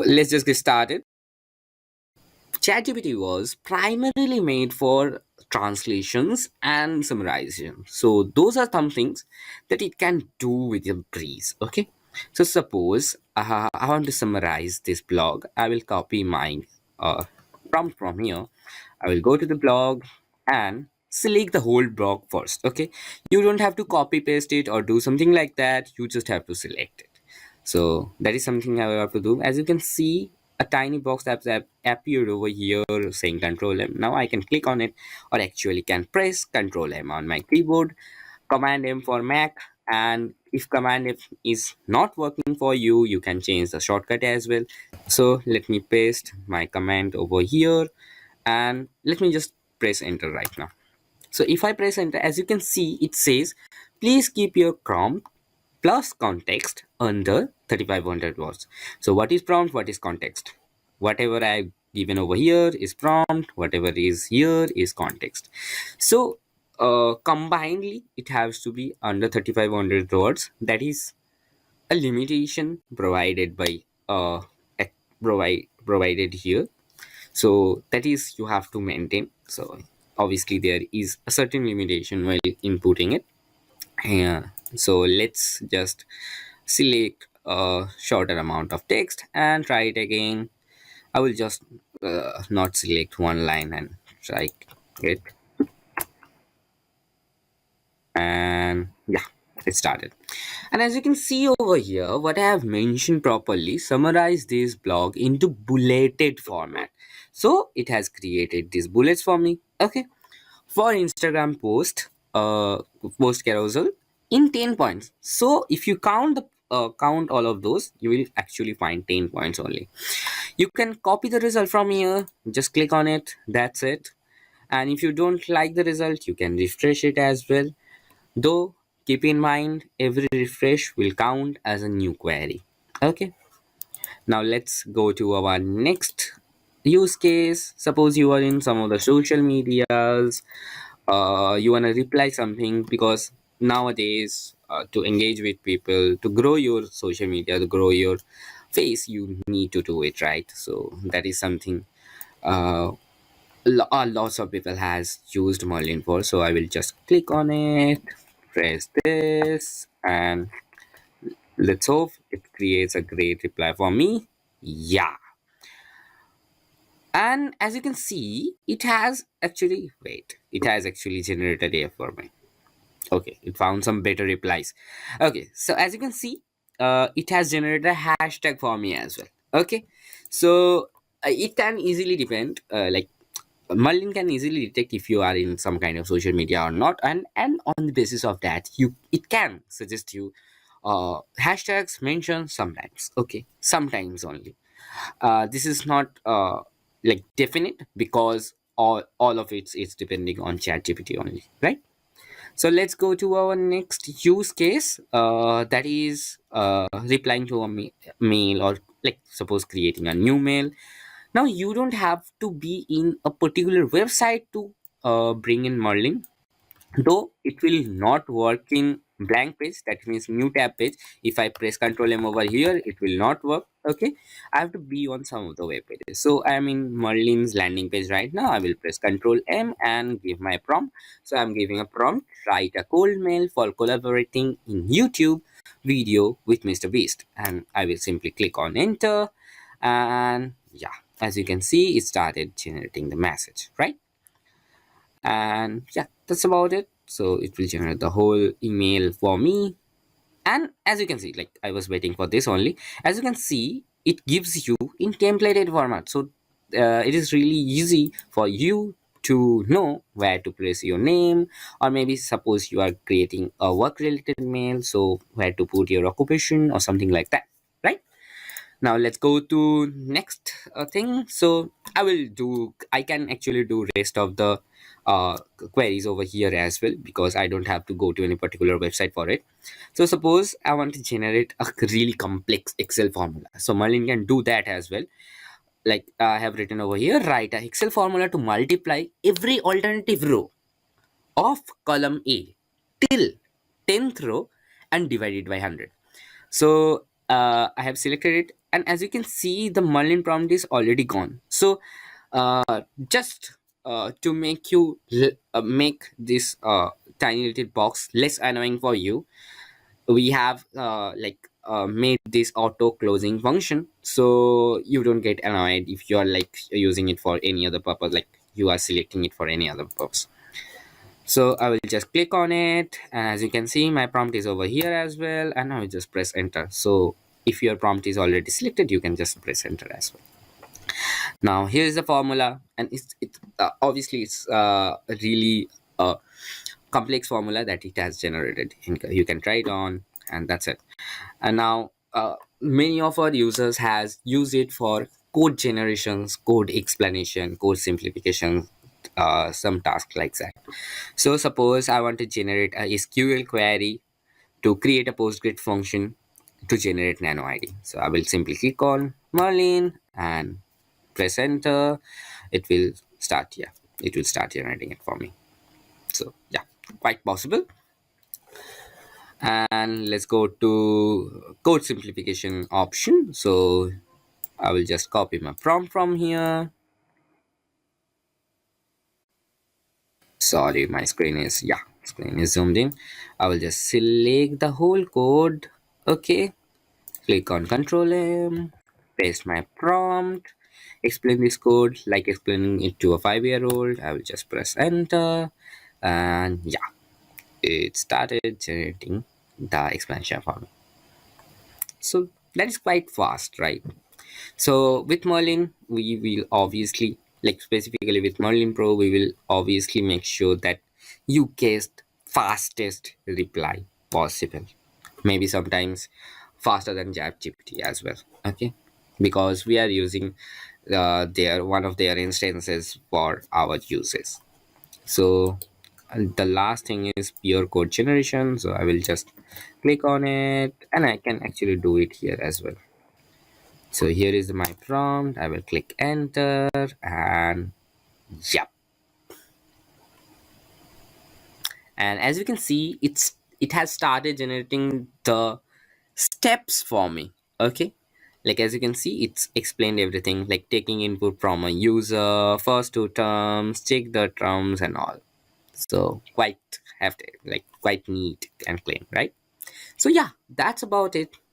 let's just get started. ChatGPT was primarily made for translations and summarization. So those are some things that it can do with a breeze. Okay. So suppose I want to summarize this blog. I will copy my uh, prompt from here. I will go to the blog and select the whole blog first. Okay. You don't have to copy paste it or do something like that. You just have to select it. So that is something I have to do. As you can see, a tiny box that appeared over here saying Control M. Now I can click on it, or actually can press Control M on my keyboard, Command M for Mac, and if Command M is not working for you, you can change the shortcut as well. So let me paste my command over here, and let me just press enter right now. So if I press enter, as you can see, it says, please keep your prompt plus context under 3500 words. So what is prompt? What is context? Whatever I've given over here is prompt. Whatever is here is context. So combinedly, it has to be under 3500 words. That is a limitation provided by provided here. So that is you have to maintain. So obviously there is a certain limitation while inputting it. Yeah. So let's just select a shorter amount of text and try it again. I will just not select one line and try it. And yeah, it started. And as you can see over here, what I have mentioned properly summarize this blog into bulleted format. So it has created these bullets for me. Okay. For Instagram post carousel in 10 points. So if you count all of those, you will actually find 10 points only. You can copy the result from here, just click on it, that's it. And if you don't like the result, you can refresh it as well. Though keep in mind every refresh will count as a new query. Okay. Now let's go to our next use case. Suppose you are in some of the social medias, you want to reply something, because nowadays to engage with people, to grow your social media, to grow your face, you need to do it right. So that is something uh, lots of people has used Merlin for. So I will just click on it, press this, and let's hope it creates a great reply for me. Yeah. And as you can see, it has actually generated a for me. Okay, it found some better replies. Okay, so as you can see, it has generated a hashtag for me as well. Okay, so it can easily depend, like Merlin can easily detect if you are in some kind of social media or not, and on the basis of that, it can suggest you hashtags mentioned sometimes. Okay, sometimes only. This is not like definite, because all of it is depending on ChatGPT only, right? So let's go to our next use case, that is replying to a mail, or like suppose creating a new mail. Now you don't have to be in a particular website to bring in Merlin, though it will not work in blank page, that means new tab page. If I press Control M over here, it will not work. Okay, I have to be on some of the web pages. So I am in Merlin's landing page right now. I will press Control M and give my prompt. So I'm giving a prompt: write a cold mail for collaborating in YouTube video with Mr. Beast, and I will simply click on enter. And yeah, as you can see, it started generating the message, right? And yeah, that's about it. So it will generate the whole email for me. And as you can see, like I was waiting for this only. As you can see, it gives you in templated format. So it is really easy for you to know where to place your name, or maybe suppose you are creating a work related mail, so where to put your occupation or something like that, right? Now let's go to next thing. So I can actually do rest of the queries over here as well, because I don't have to go to any particular website for it. So suppose I want to generate a really complex Excel formula, so Merlin can do that as well. Like I have written over here, write a Excel formula to multiply every alternative row of column A till 10th row and divide it by 100. So I have selected it. and as you can see, the Merlin prompt is already gone. So just to make make this tiny little box less annoying for you, we have made this auto closing function, so you don't get annoyed if you are like using it for any other purpose, like you are selecting it for any other purpose. So I will just click on it, and as you can see, my prompt is over here as well, and I will just press enter. So if your prompt is already selected, you can just press enter as well. Now here is the formula, and obviously it's a really complex formula that it has generated. You can try it on, and that's it. And now many of our users has used it for code generations, code explanation, code simplification, some tasks like that. So suppose I want to generate a SQL query to create a PostGrid function to generate nano ID. So I will simply click on Merlin and press enter. It will start here. It will start generating it for me. So yeah, quite possible. And let's go to code simplification option. So I will just copy my prompt from here. Sorry, my screen is zoomed in. I will just select the whole code. Okay, click on Control M, paste my prompt, explain this code like explaining it to a 5-year-old. I will just press enter, and yeah, it started generating the explanation for me. So that is quite fast, right? So with Merlin, we will obviously, like specifically with Merlin Pro, we will obviously make sure that you get fastest reply possible. Maybe sometimes faster than ChatGPT as well. Okay, because we are using their one of their instances for our uses. So the last thing is pure code generation. So I will just click on it, and I can actually do it here as well. So here is my prompt. I will click enter, and yep. And as you can see, it has started generating the steps for me. Okay. Like as you can see, it's explained everything, like taking input from a user, first two terms, check the terms and all. So quite hefty, like quite neat and clean, right? So yeah, that's about it.